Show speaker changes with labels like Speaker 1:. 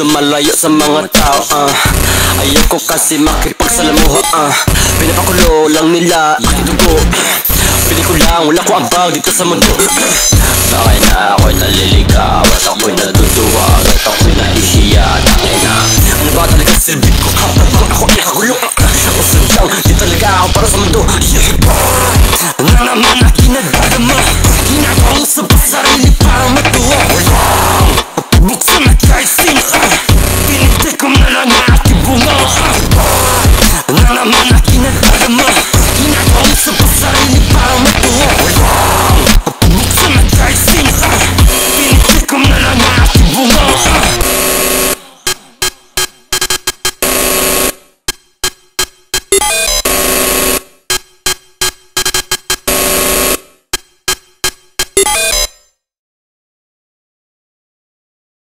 Speaker 1: lumalayo sa mga tao. Ayoko kasi makipagsalamuha. Pinapakulo lang nila aking dugo. Pili ko lang, wala ko ambag dito sa mundo. Bakay na ako'y naliligaw at ako'y natutuwa at ako'y nahihiya. Bakay na, ano ba talaga silbi ko? Habang ako ay nakagulo. Usod lang, di talaga ako para sa mundo. Na naman na kinagagama, ginagawa mo sa sarili para matuwa. Buksan na kahit sino, pinitikom na lang aking bunga. Na naman na